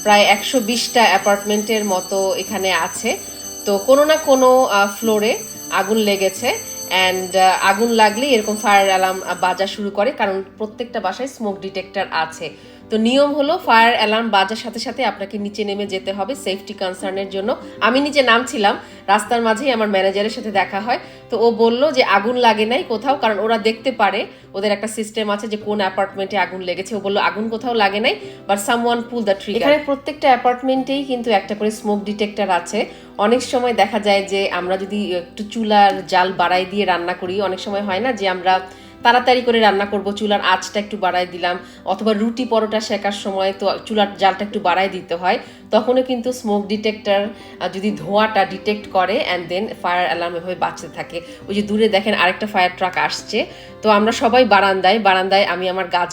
প্রায় 120টা অ্যাপার্টমেন্টের মতো এখানে আছে। তো কোনো না কোনো ফ্লোরে আগুন লেগেছে, অ্যান্ড আগুন লাগলেই এরকম ফায়ার অ্যালার্ম বাজা শুরু করে, কারণ প্রত্যেকটা বাসায় স্মোক ডিটেক্টর আছে। তো নিয়ম হলো ফায়ার অ্যালার্ম বাজার সাথে সাথে আপনাকে নিচে নেমে যেতে হবে সেফটি কনসার্নের জন্য। আমি নিজে নামছিলাম, রাস্তার মাঝেই আমার ম্যানেজারের সাথে দেখা হয়। তো ও বলল যে আগুন লাগে নাই কোথাও, কারণ ওরা দেখতে পারে, ওদের একটা সিস্টেম আছে যে কোন অ্যাপার্টমেন্টে আগুন লেগেছে। ও বলল আগুন কোথাও লাগে নাই, but someone pull the trigger. এখানে প্রত্যেকটা অ্যাপার্টমেন্টেই কিন্তু একটা করে স্মোক ডিটেক্টর আছে। অনেক সময় দেখা যায় যে আমরা যদি একটু চুলার জাল বাড়াই দিয়ে রান্না করি, অনেক সময় হয় না যে আমরা তাড়াতাড়ি করে রান্না করব, চুলার আঁচটা একটু বাড়াই দিলাম, অথবা রুটি পরোটা শেখার সময় তো চুলার জালটা একটু বাড়াই দিতে হয়, তখনও কিন্তু স্মোক ডিটেক্টর যদি ধোঁয়াটা ডিটেক্ট করে অ্যান্ড দেন ফায়ার অ্যালার্ম এভাবে বাঁচতে থাকে। ওই যে দূরে দেখেন আরেকটা ফায়ার ট্রাক আসছে। তো আমরা সবাই বারান্দায়, আমি আমার গাছ